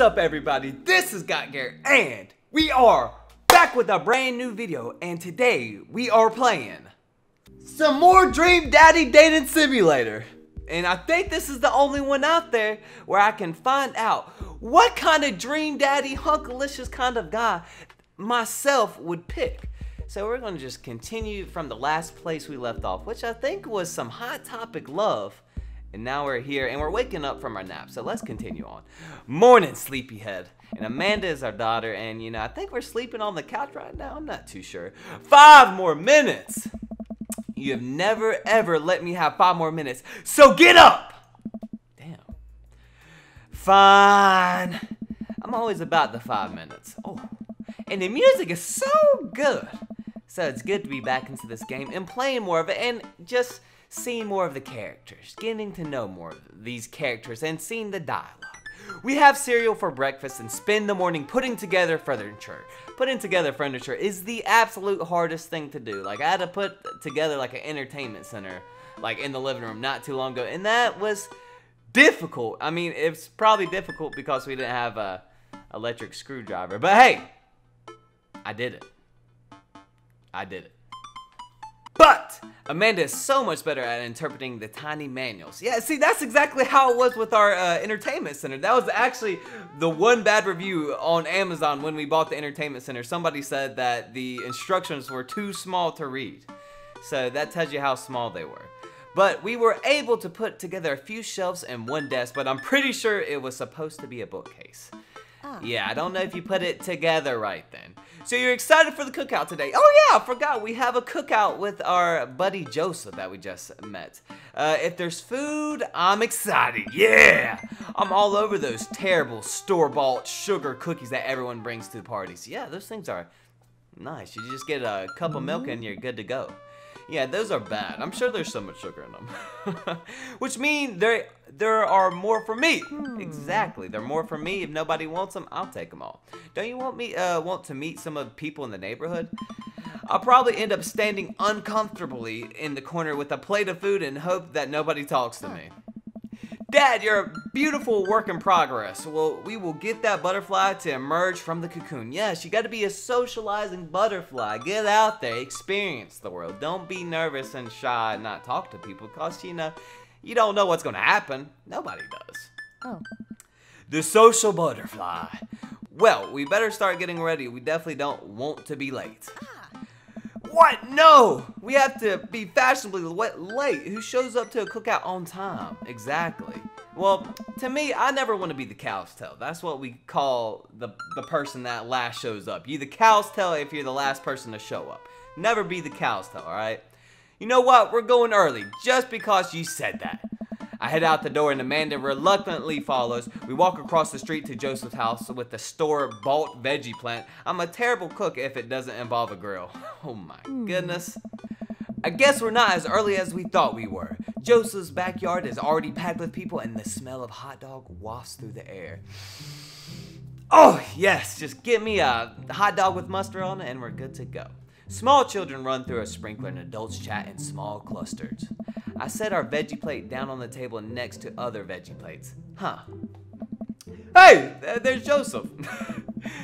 What's up, everybody? This is gotgarrett, and we are back with a brand new video, and today we are playing some more Dream Daddy Dating Simulator. And I think this is the only one out there where I can find out what kind of Dream Daddy hunkalicious kind of guy myself would pick. So we're going to just continue from the last place we left off, which I think was some hot topic love. And now we're here, and we're waking up from our nap, so let's continue on. Morning, sleepyhead. And Amanda is our daughter, and you know, I think we're sleeping on the couch right now. I'm not too sure. 5 more minutes. You have never, ever let me have 5 more minutes, so get up. Damn. Fine. I'm always about the 5 minutes. Oh, and the music is so good. So it's good to be back into this game and playing more of it, and just seeing more of the characters, getting to know more of these characters, and seeing the dialogue. We have cereal for breakfast and spend the morning putting together furniture. Putting together furniture is the absolute hardest thing to do. Like, I had to put together like an entertainment center, like in the living room not too long ago, and that was difficult. I mean, it's probably difficult because we didn't have a electric screwdriver, but hey, I did it. I did it. But Amanda is so much better at interpreting the tiny manuals. Yeah, see, that's exactly how it was with our entertainment center. That was actually the one bad review on Amazon when we bought the entertainment center. Somebody said that the instructions were too small to read. So that tells you how small they were. But we were able to put together a few shelves and one desk, but I'm pretty sure it was supposed to be a bookcase. Yeah, I don't know if you put it together right then. So you're excited for the cookout today. Oh yeah, I forgot. We have a cookout with our buddy Joseph that we just met. If there's food, I'm excited. Yeah! I'm all over those terrible store-bought sugar cookies that everyone brings to the parties. Yeah, those things are nice. You just get a cup of milk and you're good to go. Yeah, those are bad. I'm sure there's so much sugar in them. Which means there are more for me. Exactly. They're more for me. If nobody wants them, I'll take them all. Don't you want to meet some of the people in the neighborhood? I'll probably end up standing uncomfortably in the corner with a plate of food and hope that nobody talks to me. Dad, you're a beautiful work in progress. Well, we will get that butterfly to emerge from the cocoon. Yes, you got to be a socializing butterfly. Get out there, experience the world. Don't be nervous and shy and not talk to people because, you know, you don't know what's going to happen. Nobody does. Oh. The social butterfly. Well, we better start getting ready. We definitely don't want to be late. What? No! We have to be fashionably late. Who shows up to a cookout on time? Exactly. Well, to me, I never want to be the cow's tail. That's what we call the person that last shows up. You the cow's tail if you're the last person to show up. Never be the cow's tail, alright? You know what? We're going early just because you said that. I head out the door and Amanda reluctantly follows. We walk across the street to Joseph's house with the store-bought veggie plant. I'm a terrible cook if it doesn't involve a grill. Oh my goodness. I guess we're not as early as we thought we were. Joseph's backyard is already packed with people and the smell of hot dog wafts through the air. Oh yes, just get me a hot dog with mustard on it and we're good to go. Small children run through a sprinkler and adults chat in small clusters. I set our veggie plate down on the table next to other veggie plates. Huh. Hey, there's Joseph.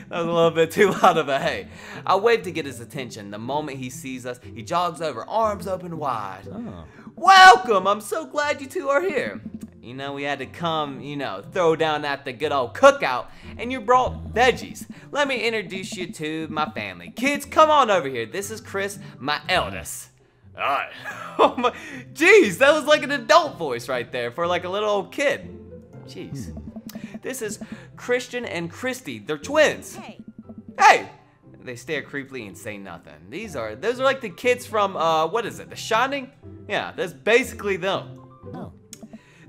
That was a little bit too loud of a hey. I wave to get his attention. The moment he sees us, he jogs over, arms open wide. Oh. Welcome! I'm so glad you two are here. You know, we had to come, you know, throw down at the good old cookout, and you brought veggies. Let me introduce you to my family. Kids, come on over here. This is Chris, my eldest. Alright. Oh my, jeez, that was like an adult voice right there for like a little old kid. Jeez. This is Christian and Christy. They're twins. Hey. Hey! They stare creepily and say nothing. Those are like the kids from, what is it, The Shining? Yeah, that's basically them. Oh.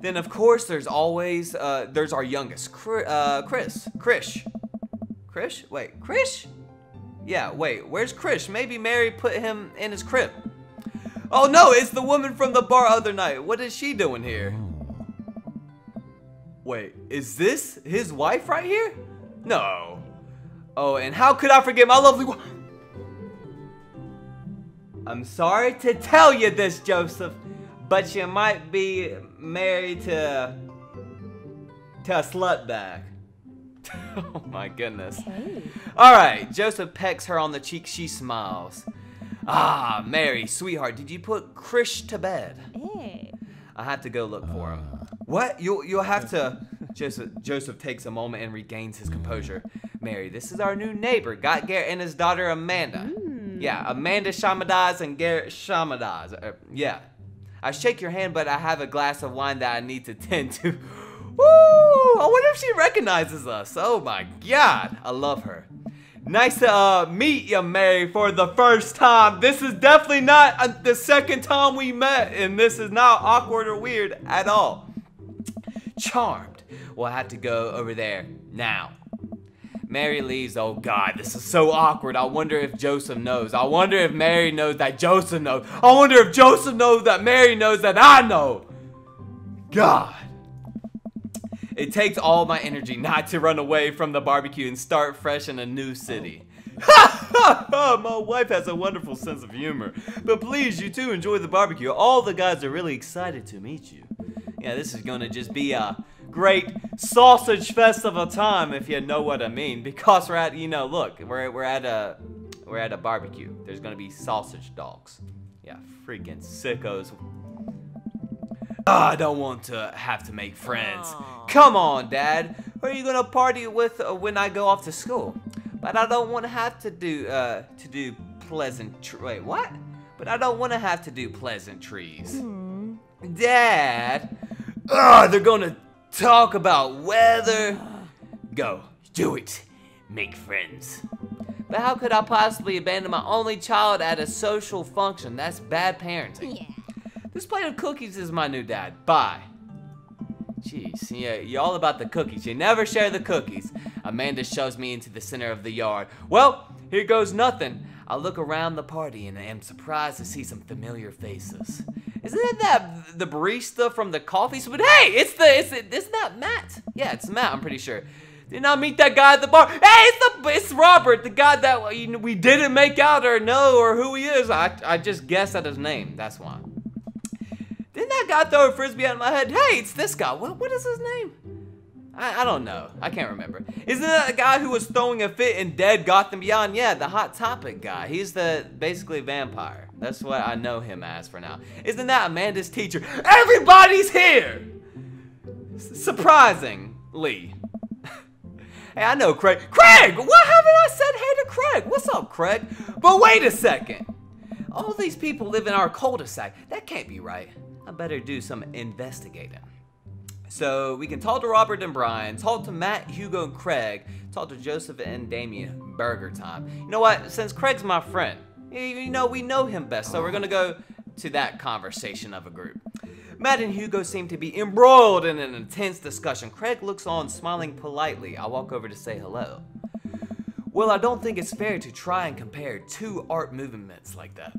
Then of course there's always, there's our youngest, Krish? Wait, Krish? Yeah, wait, where's Krish? Maybe Mary put him in his crib. Oh no, it's the woman from the bar other night. What is she doing here? Wait, is this his wife right here? No. Oh, and how could I forget my lovely wife? I'm sorry to tell you this, Joseph, but you might be married to a slut bag. Oh my goodness. Hey. Alright, Joseph pecks her on the cheek. She smiles. Ah, Mary, sweetheart, did you put Krish to bed? Hey. I have to go look for him. What? You'll have to... Joseph takes a moment and regains his composure. Mary, this is our new neighbor, gotgarrett and his daughter Amanda. Yeah, Amanda Shamadaz and Garrett Shamadaz. Yeah. I shake your hand, but I have a glass of wine that I need to tend to. Woo! I wonder if she recognizes us. Oh my God, I love her. Nice to meet you, Mary, for the first time. This is definitely not the second time we met, and this is not awkward or weird at all. Charmed. We'll have to go over there now. Mary leaves. Oh God, this is so awkward. I wonder if Joseph knows. I wonder if Mary knows that Joseph knows. I wonder if Joseph knows that Mary knows that I know. God. It takes all my energy not to run away from the barbecue and start fresh in a new city. My wife has a wonderful sense of humor. But please, you too, enjoy the barbecue. All the guys are really excited to meet you. Yeah, this is gonna just be a great sausage fest of a time, if you know what I mean. Because we're at, you know, look, we're at a barbecue. There's gonna be sausage dogs. Yeah, freaking sickos. I don't want to have to make friends. Aww. Come on, Dad. Who are you gonna party with when I go off to school? But I don't want to have to do pleasant. Wait, what? But I don't want to have to do pleasantries. Dad. They're gonna talk about weather. Go, do it. Make friends. But how could I possibly abandon my only child at a social function? That's bad parenting. Yeah. This plate of cookies is my new dad. Bye. Jeez, yeah, you're all about the cookies. You never share the cookies. Amanda shoves me into the center of the yard. Well, here goes nothing. I look around the party and am surprised to see some familiar faces. Isn't that the barista from the coffee spot? Hey, isn't that Matt? Yeah, it's Matt, I'm pretty sure. Did not meet that guy at the bar. Hey, it's Robert, the guy that we didn't make out or know or who he is. I just guessed at his name, that's why. Didn't that guy throw a frisbee at my head? Hey, it's this guy. What is his name? I don't know. I can't remember. Isn't that the guy who was throwing a fit in Dead Gotham Beyond? Yeah, the Hot Topic guy. He's the basically vampire. That's what I know him as for now. Isn't that Amanda's teacher? Everybody's here! Surprisingly. Hey, I know Craig. Craig! What haven't I said hey to Craig? What's up, Craig? But wait a second. All these people live in our cul-de-sac. That can't be right. I better do some investigating. So we can talk to Robert and Brian, talk to Matt, Hugo, and Craig, talk to Joseph and Damien. Burger time. You know what? Since Craig's my friend, you know, we know him best, so we're gonna go to that conversation of a group. Matt and Hugo seem to be embroiled in an intense discussion. Craig looks on, smiling politely. I walk over to say hello. Well, I don't think it's fair to try and compare two art movements like that.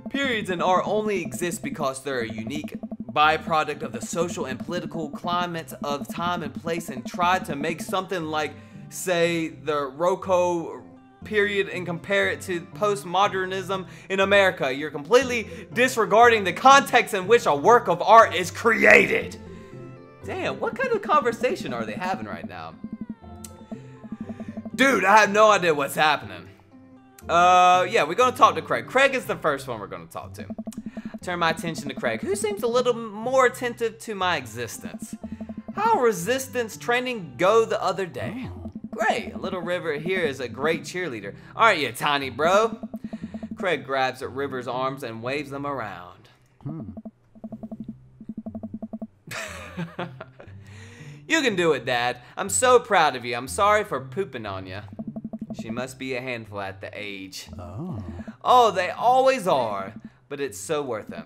Periods in art only exist because they're a unique byproduct of the social and political climates of time and place, and try to make something like, say, the Rococo period and compare it to postmodernism in America. You're completely disregarding the context in which a work of art is created. Damn, what kind of conversation are they having right now? Dude, I have no idea what's happening. Yeah, we're gonna talk to Craig. Craig is the first one we're gonna talk to. Turn my attention to Craig, who seems a little more attentive to my existence. How resistance training go the other day? Great, Little River here is a great cheerleader. Aren't you, tiny bro? Craig grabs at River's arms and waves them around. You can do it, Dad. I'm so proud of you. I'm sorry for pooping on you. She must be a handful at the age. Oh, they always are. But it's so worth it.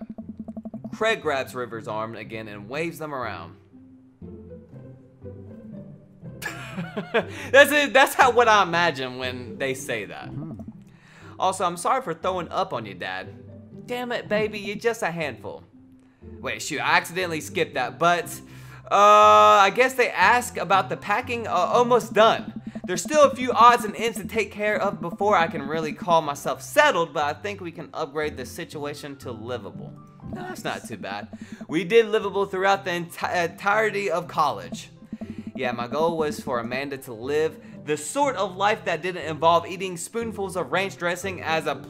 Craig grabs River's arm again and waves them around. That's it. That's what I imagine when they say that. Also, I'm sorry for throwing up on you, Dad. Damn it, baby, you're just a handful. Wait, shoot, I accidentally skipped that, but I guess they ask about the packing. Almost done. There's still a few odds and ends to take care of before I can really call myself settled, but I think we can upgrade the situation to livable. No, that's not too bad. We did livable throughout the entirety of college. Yeah, my goal was for Amanda to live the sort of life that didn't involve eating spoonfuls of ranch dressing as a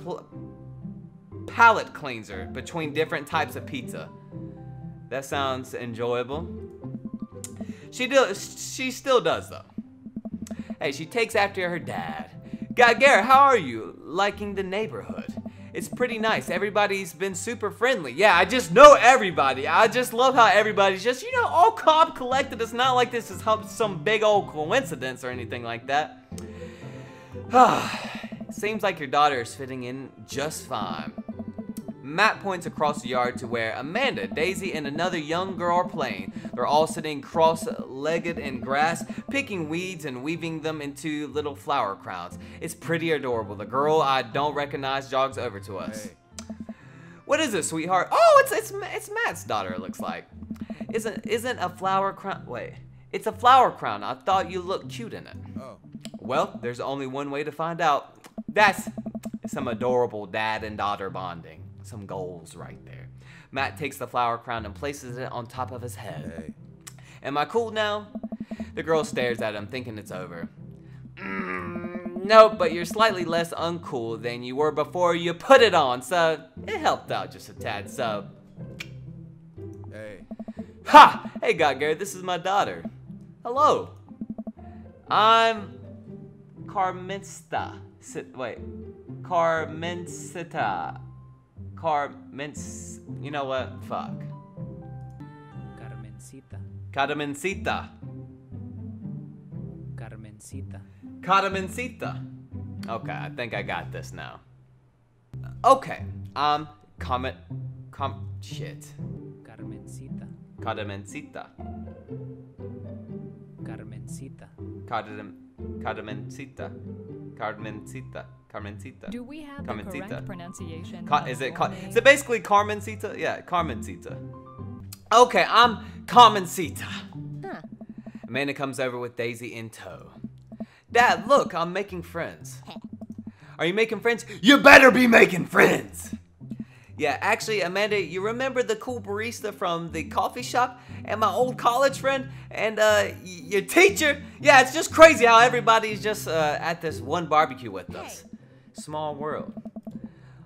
palate cleanser between different types of pizza. That sounds enjoyable. She still does though. Hey, she takes after her dad. Gotgarrett, how are you liking the neighborhood? It's pretty nice. Everybody's been super friendly. Yeah, I just know everybody. I just love how everybody's just, you know, all calm, collected. It's not like this is some big old coincidence or anything like that. Seems like your daughter is fitting in just fine. Matt points across the yard to where Amanda, Daisy, and another young girl are playing. They're all sitting cross-legged in grass, picking weeds and weaving them into little flower crowns. It's pretty adorable. The girl I don't recognize jogs over to us. Hey. What is it, sweetheart? Oh, it's Matt's daughter, it looks like. Isn't a flower crown? Wait, it's a flower crown. I thought you looked cute in it. Oh. Well, there's only one way to find out. That's some adorable dad and daughter bonding. Some goals right there. Matt takes the flower crown and places it on top of his head. Hey. Am I cool now? The girl stares at him, thinking it's over. Nope, but you're slightly less uncool than you were before you put it on, so it helped out just a tad, so. Hey. Ha! Hey, Gotgarrett, this is my daughter. Hello. I'm Carmencita. Carmencita. You know what? Fuck. Carmencita. Carmencita. Carmencita. Carmencita. Okay, I think I got this now. Okay, shit. Carmencita. Carmencita. Carmencita. Carmencita. Carmencita. Carmencita. Do we have the correct pronunciation? Is it basically Carmencita? Yeah, Carmencita. Okay, I'm Carmencita. Huh. Amanda comes over with Daisy in tow. Dad, look, I'm making friends. Are you making friends? You better be making friends! Yeah, actually, Amanda, you remember the cool barista from the coffee shop? And my old college friend? And your teacher? Yeah, it's just crazy how everybody's just at this one barbecue with us. Small world.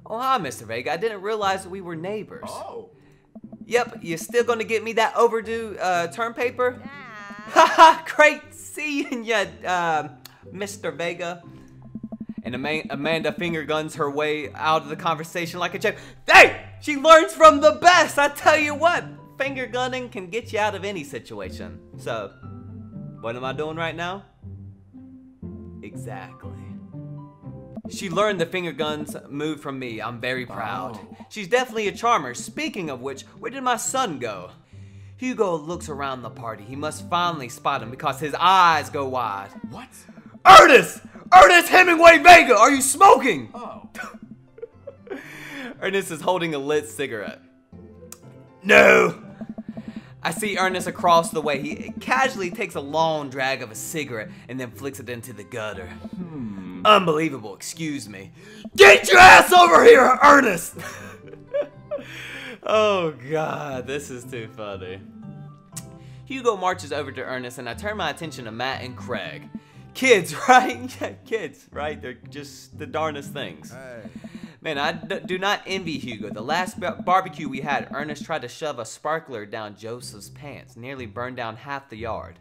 Oh, hi, Mr. Vega. I didn't realize we were neighbors. Oh. Yep, you still gonna get me that overdue term paper? Haha, great seeing ya, Mr. Vega. And Amanda finger guns her way out of the conversation like a champ. Hey, she learns from the best. I tell you what, finger gunning can get you out of any situation. So, what am I doing right now? Exactly. She learned the finger guns move from me. I'm very proud. Oh. She's definitely a charmer. Speaking of which, where did my son go? Hugo looks around the party. He must finally spot him because his eyes go wide. What? Ernest! Ernest Hemingway Vega, are you smoking? Oh. Ernest is holding a lit cigarette. No. I see Ernest across the way. He casually takes a long drag of a cigarette and then flicks it into the gutter. Unbelievable, excuse me. Get your ass over here, Ernest! Oh God, this is too funny. Hugo marches over to Ernest and I turn my attention to Matt and Craig. Kids, right? Yeah, kids, right? They're just the darnest things. Hey. Man, I do not envy Hugo. The last barbecue we had, Ernest tried to shove a sparkler down Joseph's pants, nearly burned down half the yard.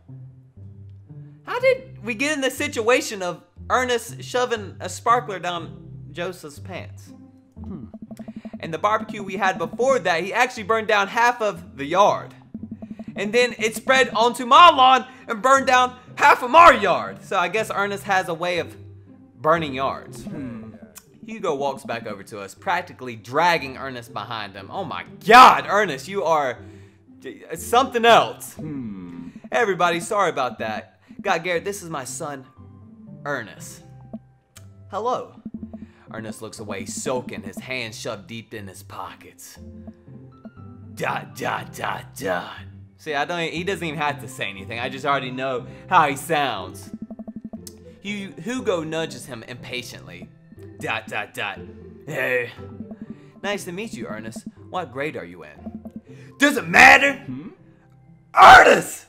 How did we get in the situation of Ernest shoving a sparkler down Joseph's pants? And the barbecue we had before that, he actually burned down half of the yard. And then it spread onto my lawn and burned down half of our yard. So I guess Ernest has a way of burning yards. Hugo walks back over to us, practically dragging Ernest behind him. Oh my God, Ernest, you are something else. Everybody, sorry about that. Gotgarrett, this is my son, Ernest. Hello. Ernest looks away, soaking, his hands shoved deep in his pockets. Dot, dot, dot, dot. See, he doesn't even have to say anything. I just already know how he sounds. Hugo nudges him impatiently. Dot, dot, dot. Hey. Nice to meet you, Ernest. What grade are you in? Does it matter? Ernest!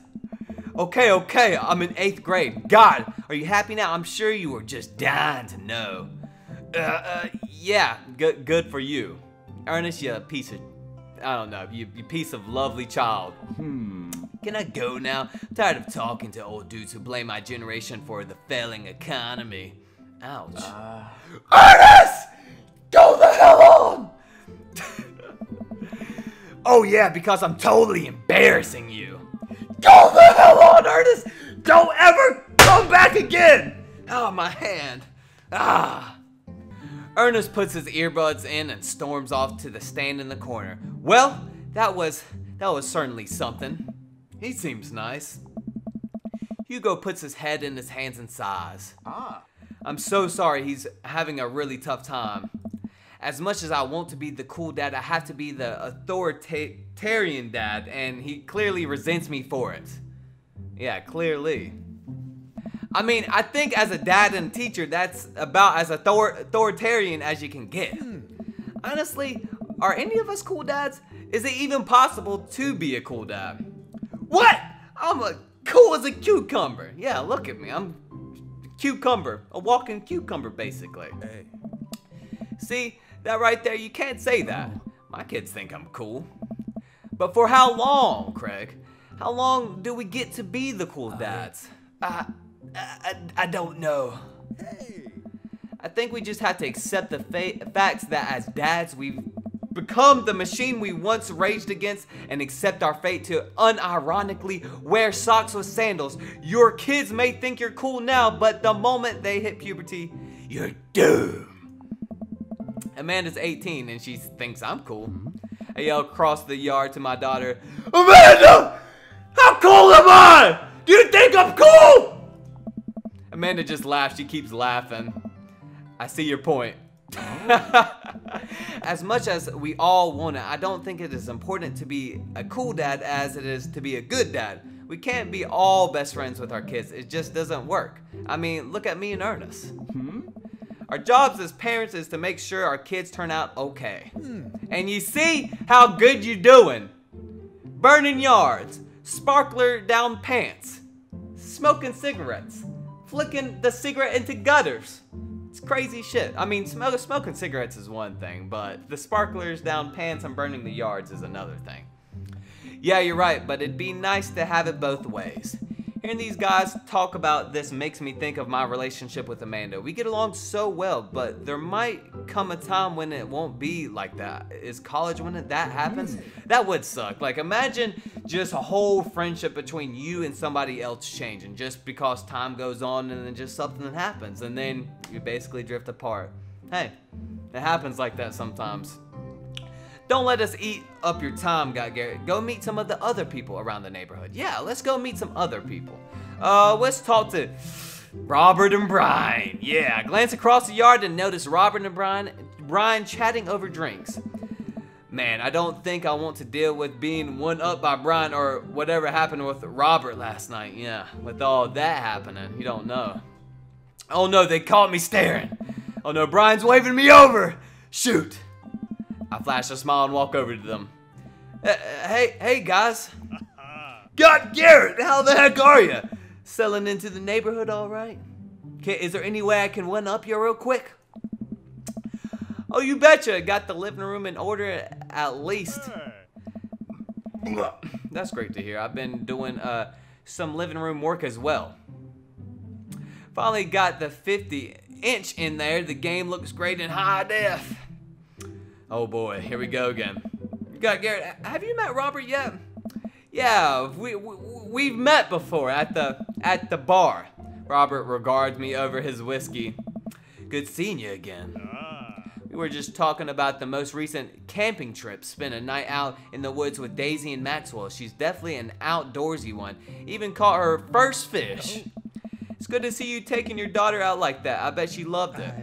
Okay, I'm in 8th grade. God, are you happy now? I'm sure you were just dying to know. Yeah, good for you. Ernest, you piece of, I don't know, you piece of lovely child. Can I go now? I'm tired of talking to old dudes who blame my generation for the failing economy. Ouch. Ernest! Go the hell on! Oh yeah, because I'm totally embarrassing you. Go the hell on, Ernest! Don't ever come back again! Oh, my hand. Ernest puts his earbuds in and storms off to the stand in the corner. Well, that was certainly something. He seems nice. Hugo puts his head in his hands and sighs. I'm so sorry he's having a really tough time. As much as I want to be the cool dad, I have to be the authoritarian dad, and he clearly resents me for it. Yeah, clearly. I mean, I think as a dad and teacher, that's about as authoritarian as you can get. Honestly, are any of us cool dads? Is it even possible to be a cool dad? What? I'm cool as a cucumber. Yeah, look at me. I'm a cucumber. A walking cucumber, basically. Hey. See, that right there, you can't say that. My kids think I'm cool. But for how long, Craig? How long do we get to be the cool dads? I don't know. Hey. I think we just have to accept the facts that as dads, we've become the machine we once raged against and accept our fate to unironically wear socks with sandals. Your kids may think you're cool now, but the moment they hit puberty, you're doomed. Amanda's 18 and she thinks I'm cool. I yell across the yard to my daughter, Amanda! How cool am I? Do you think I'm cool? Amanda just laughs. She keeps laughing. I see your point. As much as we all want it, I don't think it is important to be a cool dad as it is to be a good dad. We can't be all best friends with our kids. It just doesn't work. I mean, look at me and Ernest. Our jobs as parents is to make sure our kids turn out okay. And you see how good you're doing. Burning yards, sparkler down pants, smoking cigarettes, flicking the cigarette into gutters. It's crazy shit. I mean, smoking cigarettes is one thing, but the sparklers down pants and burning the yards is another thing. Yeah, you're right, but it'd be nice to have it both ways. Hearing these guys talk about this makes me think of my relationship with Amanda. We get along so well, but there might come a time when it won't be like that. Is college when that happens? That would suck. Like, imagine just a whole friendship between you and somebody else changing just because time goes on and then just something happens and then you basically drift apart. Hey, it happens like that sometimes. Don't let us eat up your time, gotgarrett. Go meet some of the other people around the neighborhood. Yeah, let's go meet some other people. Let's talk to Robert and Brian. Yeah, I glance across the yard and notice Robert and Brian chatting over drinks. Man, I don't think I want to deal with being one up by Brian or whatever happened with Robert last night. Yeah, with all that happening, you don't know. Oh no, they caught me staring. Oh no, Brian's waving me over. Shoot. I flash a smile and walk over to them. Hey guys. Gotgarrett, how the heck are you? Selling into the neighborhood all right? Is there any way I can one up you real quick? Oh, you betcha. Got the living room in order at least. That's great to hear. I've been doing some living room work as well. Finally got the 50-inch in there. The game looks great in high def. Oh boy, here we go again. Gotgarrett, have you met Robert yet? Yeah, we've met before at the bar. Robert regards me over his whiskey. Good seeing you again. We were just talking about the most recent camping trip. Spent a night out in the woods with Daisy and Maxwell. She's definitely an outdoorsy one. Even caught her first fish. It's good to see you taking your daughter out like that. I bet she loved it.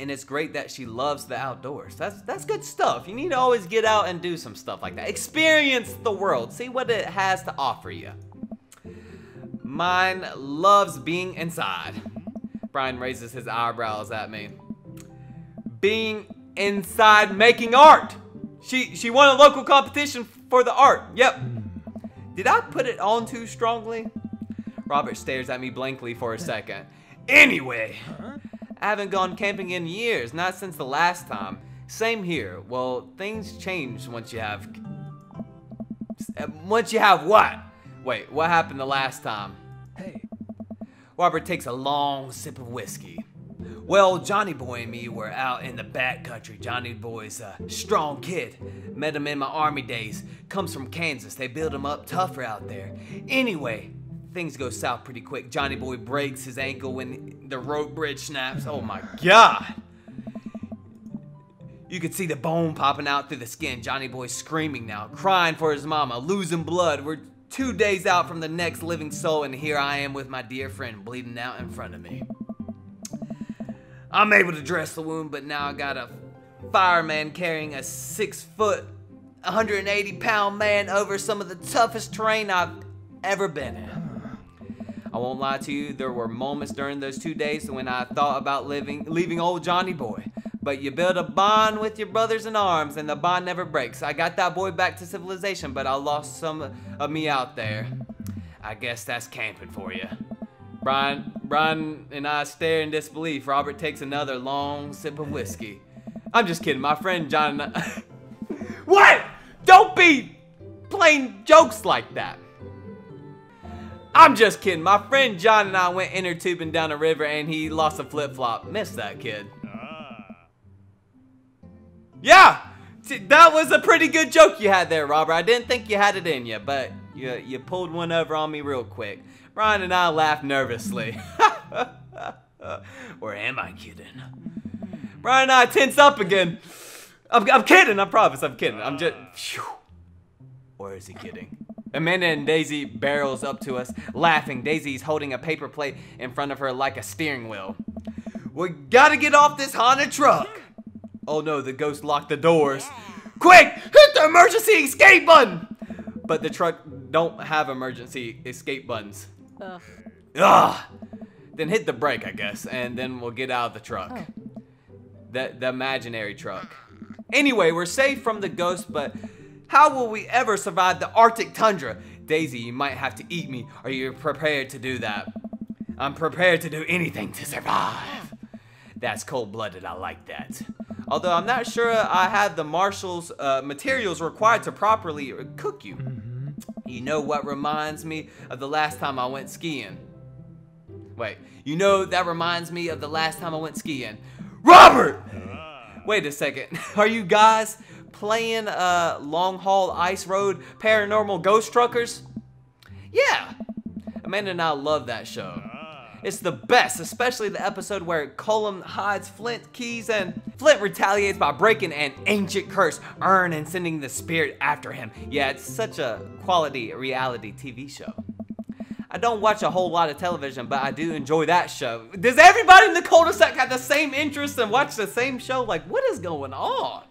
And it's great that she loves the outdoors. That's good stuff. You need to always get out and do some stuff like that. Experience the world. See what it has to offer you. Mine loves being inside. Brian raises his eyebrows at me. Being inside making art. She won a local competition for the art. Yep. Did I put it on too strongly? Robert stares at me blankly for a second. Anyway, I haven't gone camping in years, not since the last time. Same here. Well, things change once you have what? Wait, what happened the last time? Hey. Robert takes a long sip of whiskey. Well, Johnny Boy and me were out in the backcountry. Johnny Boy's a strong kid. Met him in my army days. Comes from Kansas. They build him up tougher out there. Anyway, things go south pretty quick. Johnny Boy breaks his ankle when the rope bridge snaps. Oh my God. You could see the bone popping out through the skin. Johnny Boy's screaming now, crying for his mama, losing blood. We're 2 days out from the next living soul, and here I am with my dear friend bleeding out in front of me. I'm able to dress the wound, but now I got a fireman carrying a 6 foot, 180-pound man over some of the toughest terrain I've ever been in. I won't lie to you, there were moments during those 2 days when I thought about leaving old Johnny Boy. But you build a bond with your brothers in arms, and the bond never breaks. I got that boy back to civilization, but I lost some of me out there. I guess that's camping for you. Brian and I stare in disbelief. Robert takes another long sip of whiskey. I'm just kidding. My friend John and I... What? Don't be playing jokes like that. I'm just kidding. My friend John and I went inner tubing down a river and he lost a flip-flop. Missed that kid. Yeah! That was a pretty good joke you had there, Robert. I didn't think you had it in you, but you pulled one over on me real quick. Brian and I laughed nervously. Or am I kidding? Brian and I tense up again. I'm kidding, I promise, I'm kidding. I'm just... Phew. Or is he kidding? Amanda and Daisy barrels up to us, laughing. Daisy's holding a paper plate in front of her like a steering wheel. We gotta get off this haunted truck. Oh no, the ghost locked the doors. Quick, hit the emergency escape button. But the truck don't have emergency escape buttons. Ugh. Ugh. Then hit the brake, I guess, and then we'll get out of the truck. Oh. The imaginary truck. Anyway, we're safe from the ghost, but how will we ever survive the Arctic tundra? Daisy, you might have to eat me. Are you prepared to do that? I'm prepared to do anything to survive. That's cold-blooded, I like that. Although I'm not sure I have the marshal's materials required to properly cook you. You know what reminds me of the last time I went skiing? Wait, you know that reminds me of the last time I went skiing. Robert! Wait a second, are you guys playing Long Haul Ice Road Paranormal Ghost Truckers? Yeah, Amanda and I love that show. It's the best, especially the episode where Colum hides Flint keys and Flint retaliates by breaking an ancient curse urn and sending the spirit after him. Yeah, it's such a quality reality TV show. I don't watch a whole lot of television, but I do enjoy that show. Does everybody in the cul-de-sac have the same interest and watch the same show? Like, what is going on?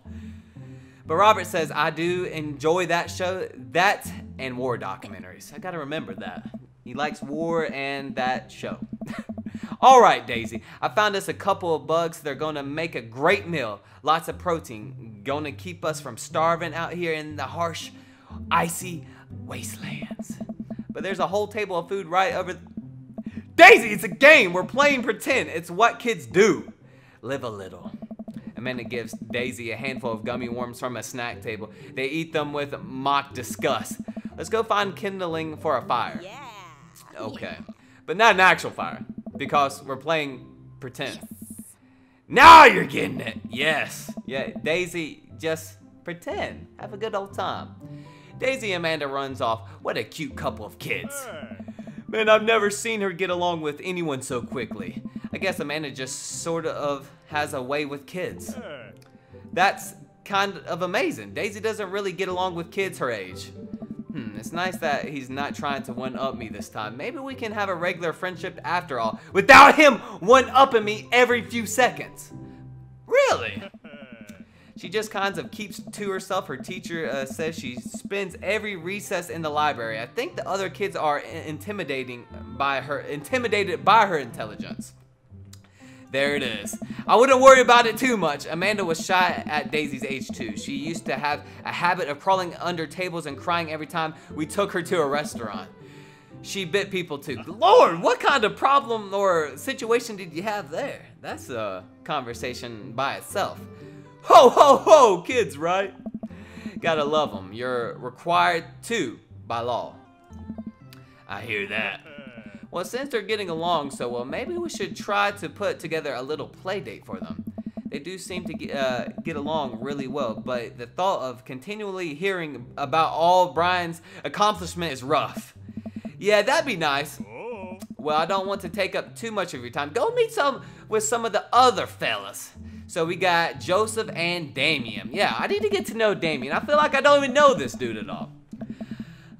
But Robert says I do enjoy that show, that and war documentaries. I gotta remember that. He likes war and that show. All right, Daisy, I found us a couple of bugs. They're gonna make a great meal. Lots of protein. Gonna keep us from starving out here in the harsh, icy wastelands. But there's a whole table of food right over... Daisy, it's a game. We're playing pretend. It's what kids do. Live a little. Amanda gives Daisy a handful of gummy worms from a snack table. They eat them with mock disgust. Let's go find kindling for a fire. Yeah. Okay. But not an actual fire, because we're playing pretend. Yes. Now you're getting it. Yes. Yeah, Daisy, just pretend. Have a good old time. Daisy and Amanda runs off. What a cute couple of kids. Man, I've never seen her get along with anyone so quickly. I guess Amanda just sort of has a way with kids. That's kind of amazing. Daisy doesn't really get along with kids her age. It's nice that he's not trying to one-up me this time. Maybe we can have a regular friendship after all, without him one-upping me every few seconds. Really? She just kind of keeps to herself. Her teacher says she spends every recess in the library. I think the other kids are intimidated by her intelligence. There it is. I wouldn't worry about it too much. Amanda was shy at Daisy's age too. She used to have a habit of crawling under tables and crying every time we took her to a restaurant. she bit people too. Lord, what kind of problem or situation did you have there? That's a conversation by itself. Ho, ho, ho, kids, right? Gotta love them. You're required to by law. I hear that. Well, since they're getting along so well, maybe we should try to put together a little play date for them. They do seem to get along really well, but the thought of continually hearing about all Brian's accomplishment is rough. Yeah, that'd be nice. Well, I don't want to take up too much of your time. Go meet with some of the other fellas. So we got Joseph and Damien. Yeah, I need to get to know Damien. I feel like I don't even know this dude at all.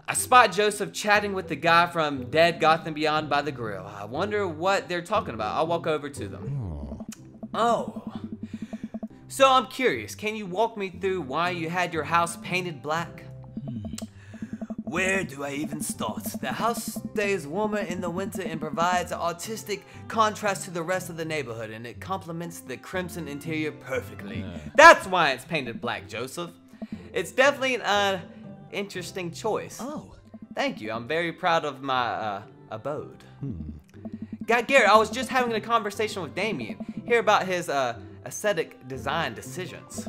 I spot Joseph chatting with the guy from Dead Gotham Beyond by the grill. I wonder what they're talking about. I'll walk over to them. Oh. So I'm curious, can you walk me through why you had your house painted black? Where do I even start? The house stays warmer in the winter and provides an artistic contrast to the rest of the neighborhood, and it complements the crimson interior perfectly. That's why it's painted black, Joseph. It's definitely an interesting choice. Oh. Thank you. I'm very proud of my abode. Garrett, I was just having a conversation with Damien. Hear about his aesthetic design decisions.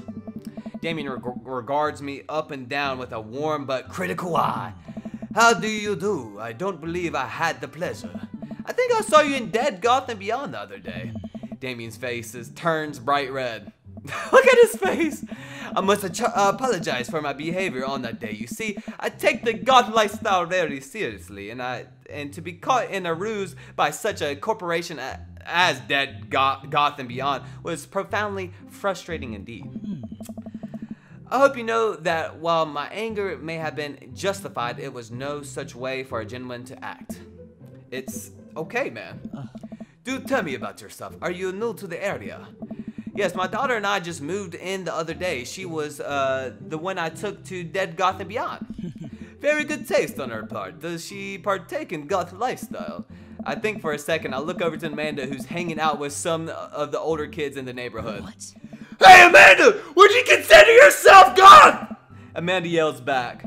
Damien regards me up and down with a warm but critical eye. How do you do? I don't believe I had the pleasure. I think I saw you in Dead Gotham Beyond the other day. Damien's face turns bright red. Look at his face. I must apologize for my behavior on that day. You see, I take the goth lifestyle very seriously, and to be caught in a ruse by such a corporation as Dead Gotham Beyond was profoundly frustrating indeed. I hope you know that while my anger may have been justified, it was no such way for a gentleman to act. It's okay, man. Do tell me about yourself. Are you new to the area? Yes, my daughter and I just moved in the other day. She was the one I took to Dead Gotham Beyond. Very good taste on her part. Does she partake in goth lifestyle? I think for a second I look over to Amanda, who's hanging out with some of the older kids in the neighborhood. What? Hey Amanda, would you consider yourself goth? Amanda yells back.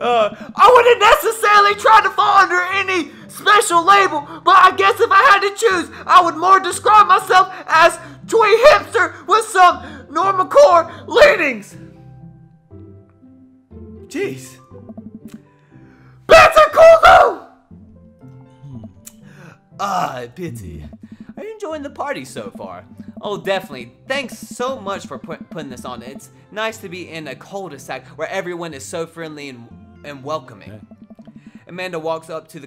I wouldn't necessarily try to fall under any special label, but I guess if I had to choose, I would more describe myself as twee hipster with some normcore leanings. Jeez. Bats are cool though! Ah, pity. Are you enjoying the party so far? Oh, definitely. Thanks so much for putting this on. It's nice to be in a cul-de-sac where everyone is so friendly and welcoming. Yeah. Amanda walks up to the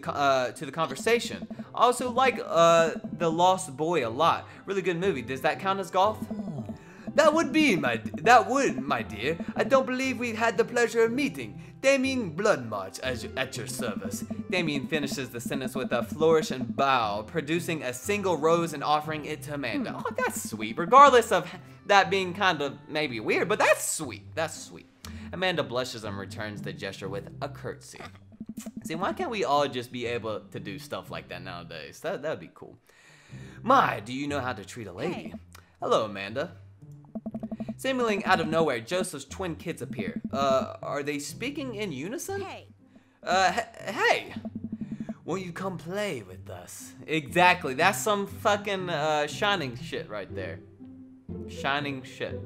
conversation. I also like The Lost Boy a lot. Really good movie. Does that count as golf? That would, my dear. I don't believe we had the pleasure of meeting. Damien Bloodmarch at your service. Damien finishes the sentence with a flourish and bow, producing a single rose and offering it to Amanda. Oh, that's sweet. Regardless of that being kind of maybe weird, but that's sweet. That's sweet. Amanda blushes and returns the gesture with a curtsy. See, why can't we all just be able to do stuff like that nowadays? That'd be cool. My, do you know how to treat a lady? Hey. Hello, Amanda. Seemingly out of nowhere, Joseph's twin kids appear. Are they speaking in unison? Hey. Hey. Won't you come play with us? Exactly. That's some fucking shining shit right there. Shining shit.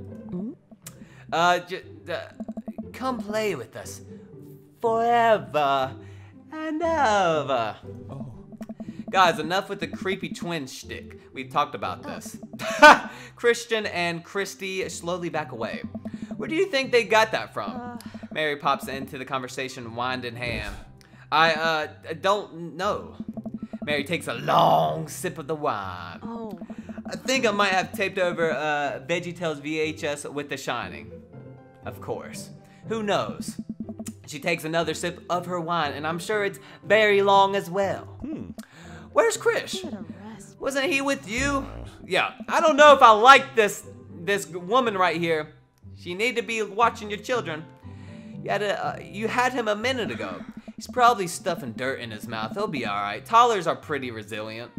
Come play with us. Forever and ever. Oh. Guys, enough with the creepy twin shtick. We've talked about this. Christian and Christy slowly back away. Where do you think they got that from? Mary pops into the conversation, wine in hand. I don't know. Mary takes a long sip of the wine. Oh. I think I might have taped over VeggieTales VHS with The Shining. Of course. Who knows? She takes another sip of her wine, and I'm sure it's very long as well. Where's Krish? Wasn't he with you? Yeah, I don't know if I like this woman right here. She need to be watching your children. You had him a minute ago. He's probably stuffing dirt in his mouth. He'll be all right. Toddlers are pretty resilient.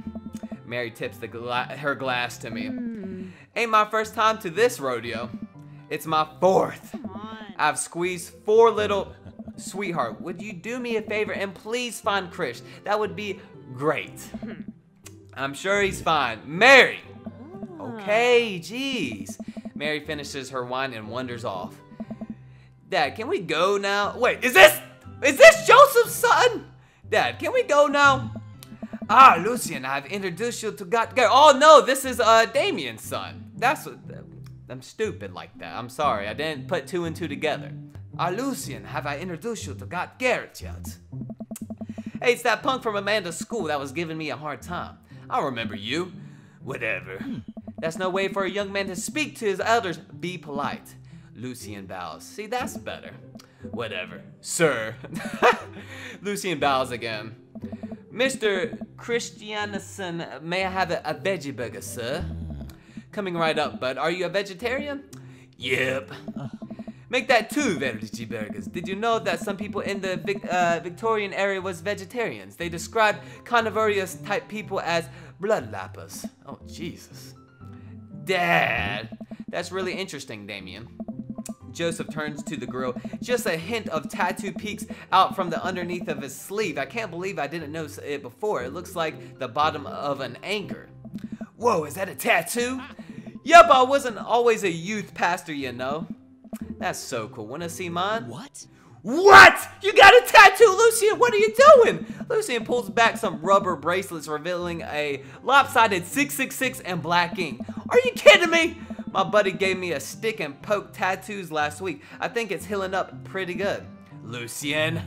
Mary tips her glass to me. Ain't my first time to this rodeo. It's my fourth. Come on. I've squeezed 4 little Sweetheart, would you do me a favor and please find Krish? That would be great. I'm sure he's fine. Mary! Okay, jeez. Mary finishes her wine and wanders off. Dad, can we go now? Wait, is this Joseph's son? Dad, can we go now? Ah, Lucien, I've introduced you to gotgarrett. Oh no, this is Damien's son. That's what, I'm stupid like that. I'm sorry, I didn't put 2 and 2 together. Ah, Lucien, have I introduced you to gotgarrett yet? Hey, it's that punk from Amanda's school that was giving me a hard time. I remember you. Whatever. That's no way for a young man to speak to his elders. Be polite. Lucien bows. See, that's better. Whatever. Sir. Lucien bows again. Mr. Christiansen, may I have a veggie burger, sir? Coming right up, bud. Are you a vegetarian? Yep. Make that 2 veggie burgers. Did you know that some people in the Victorian area was vegetarians? They described carnivorous type people as bloodlappers. Oh, Jesus. Dad. That's really interesting, Damien. Joseph turns to the grill. Just a hint of tattoo peeks out from the underneath of his sleeve. I can't believe I didn't notice it before. It looks like the bottom of an anchor. Whoa, is that a tattoo? Yep, I wasn't always a youth pastor, you know. That's so cool. Wanna see mine? What? What? You got a tattoo, Lucien? What are you doing? Lucien pulls back some rubber bracelets, revealing a lopsided 666 and black ink. Are you kidding me? My buddy gave me a stick and poke tattoos last week. I think it's healing up pretty good. Lucien.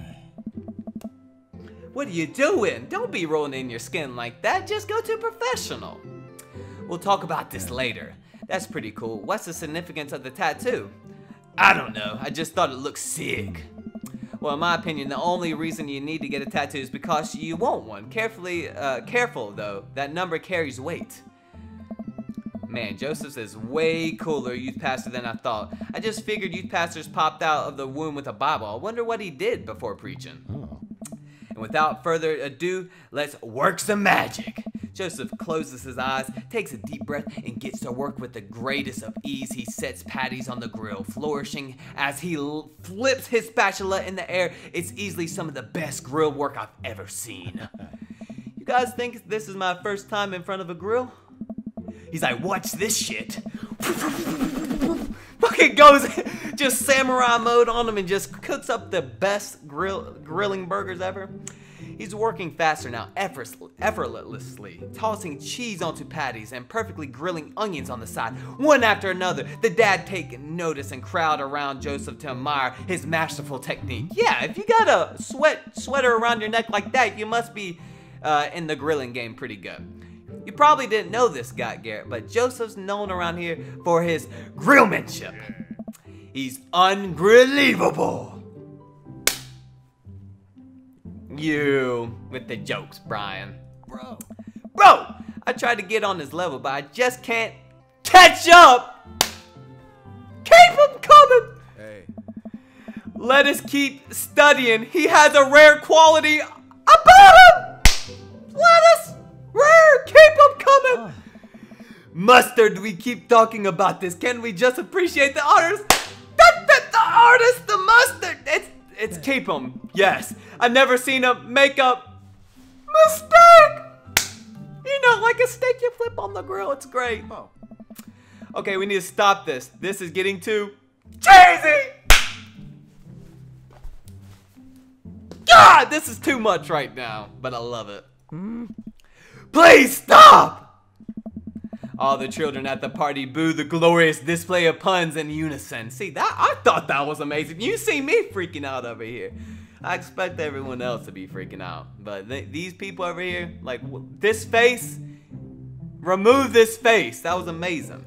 What are you doing? Don't be rolling in your skin like that. Just go to a professional. We'll talk about this later. That's pretty cool. What's the significance of the tattoo? I don't know. I just thought it looked sick. Well, in my opinion, the only reason you need to get a tattoo is because you want one. Careful though. That number carries weight. Man, Joseph's is way cooler youth pastor than I thought. I just figured youth pastors popped out of the womb with a Bible. I wonder what he did before preaching. And without further ado, let's work some magic. Joseph closes his eyes, takes a deep breath, and gets to work with the greatest of ease. He sets patties on the grill, flourishing as he flips his spatula in the air. It's easily some of the best grill work I've ever seen. You guys think this is my first time in front of a grill? He's like, watch this shit. Fucking goes just samurai mode on him and just cooks up the best grilling burgers ever. He's working faster now, effortlessly, tossing cheese onto patties and perfectly grilling onions on the side, one after another. The dad take notice and crowd around Joseph to admire his masterful technique. Yeah, if you got a sweater around your neck like that, you must be in the grilling game pretty good. You probably didn't know this, gotgarrett, but Joseph's known around here for his grillmanship. He's ungrillable. You with the jokes, Brian. Bro, I tried to get on his level, but I just can't catch up. Keep him coming. Hey. Let us keep studying. He has a rare quality about him. Let us rare. Keep him coming. Mustard, we keep talking about this. Can we just appreciate the artist? The artist, the mustard. It's keep him. Yes. I've never seen a makeup mistake. You know, like a steak you flip on the grill. It's great. Oh. Okay, we need to stop this. This is getting too cheesy. God, this is too much right now, but I love it. Please stop. All the children at the party boo the glorious display of puns in unison. See, that I thought that was amazing. You see me freaking out over here. I expect everyone else to be freaking out. But these people over here, like this face, remove this face. That was amazing.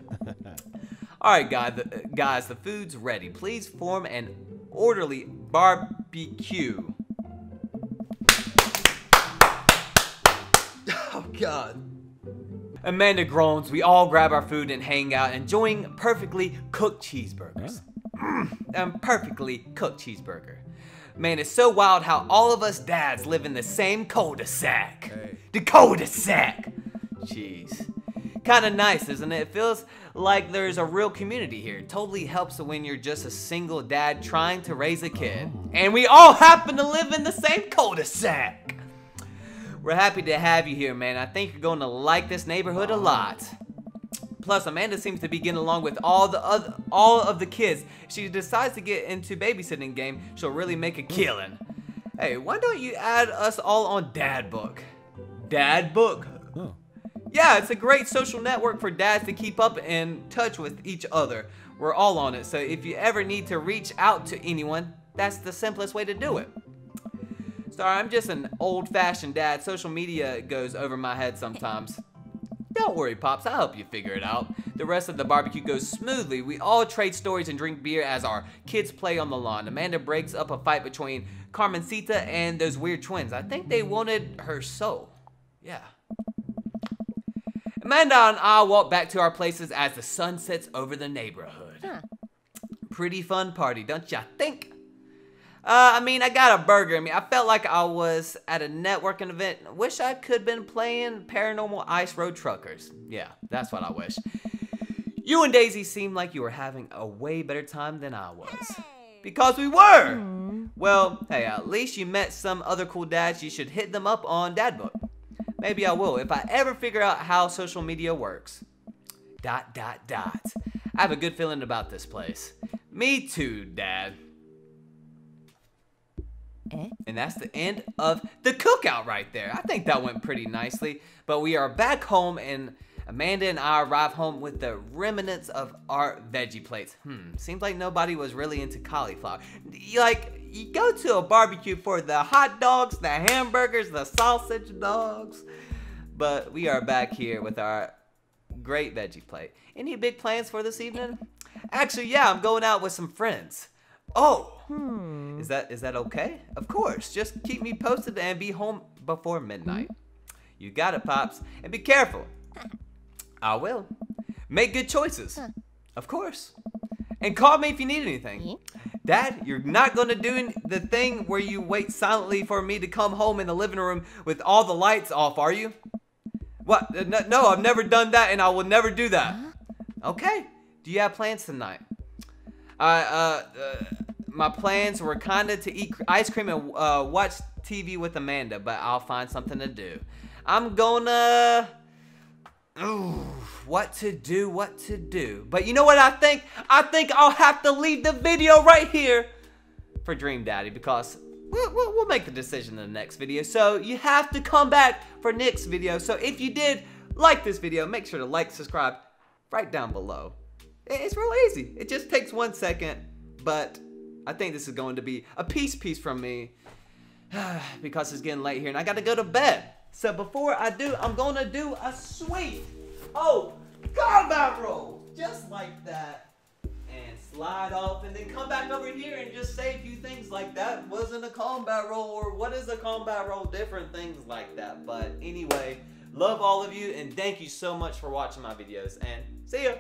All right, guys, the food's ready. Please form an orderly barbecue. Oh, God. Amanda groans. We all grab our food and hang out, enjoying perfectly cooked cheeseburgers. Perfectly cooked cheeseburger. Man, it's so wild how all of us dads live in the same cul-de-sac. Hey. The cul-de-sac. Jeez. Kinda nice, isn't it? It feels like there's a real community here. It totally helps when you're just a single dad trying to raise a kid. And we all happen to live in the same cul-de-sac. We're happy to have you here, man. I think you're going to like this neighborhood a lot. Plus, Amanda seems to be getting along with all of the kids. If she decides to get into babysitting game, she'll really make a killing. Hey, why don't you add us all on Dad Book? Dad Book? Oh. Yeah, it's a great social network for dads to keep up in touch with each other. We're all on it, so if you ever need to reach out to anyone, that's the simplest way to do it. Sorry, I'm just an old-fashioned dad. Social media goes over my head sometimes. Don't worry, Pops, I'll help you figure it out. The rest of the barbecue goes smoothly. We all trade stories and drink beer as our kids play on the lawn. Amanda breaks up a fight between Carmencita and those weird twins. I think they wanted her soul. Yeah. Amanda and I walk back to our places as the sun sets over the neighborhood. Pretty fun party, don't ya think? I mean, I got a burger. I felt like I was at a networking event. Wish I could been playing Paranormal Ice Road Truckers. Yeah, that's what I wish. You and Daisy seemed like you were having a way better time than I was. Because we were! Well, hey, at least you met some other cool dads. You should hit them up on Dad Book. Maybe I will if I ever figure out how social media works. ... I have a good feeling about this place. Me too, Dad. And that's the end of the cookout right there. I think that went pretty nicely. But we are back home, and Amanda and I arrive home with the remnants of our veggie plates. Seems like nobody was really into cauliflower. You go to a barbecue for the hot dogs, the hamburgers, the sausage dogs. But we are back here with our great veggie plate. Any big plans for this evening? Actually, yeah, I'm going out with some friends. Oh, is that okay? Of course, just keep me posted and be home before midnight. You got it, Pops, and be careful. I will. Make good choices, of course. And call me if you need anything. Dad, you're not gonna do the thing where you wait silently for me to come home in the living room with all the lights off, are you? What? No, I've never done that, and I will never do that. Okay. Do you have plans tonight? My plans were kinda to eat ice cream and watch TV with Amanda, but I'll find something to do. I'm gonna... what to do. But you know what I think? I think I'll have to leave the video right here for Dream Daddy, because we'll make the decision in the next video. So you have to come back for next video. So if you did like this video, make sure to like, subscribe right down below. It's real easy. It just takes 1 second, but I think this is going to be a piece from me because it's getting late here and I got to go to bed. So before I do, I'm going to do a sweet, combat roll, just like that, and slide off and then come back over here and just say a few things like that wasn't a combat roll, or what is a combat roll, different things like that. But anyway, love all of you and thank you so much for watching my videos, and see ya.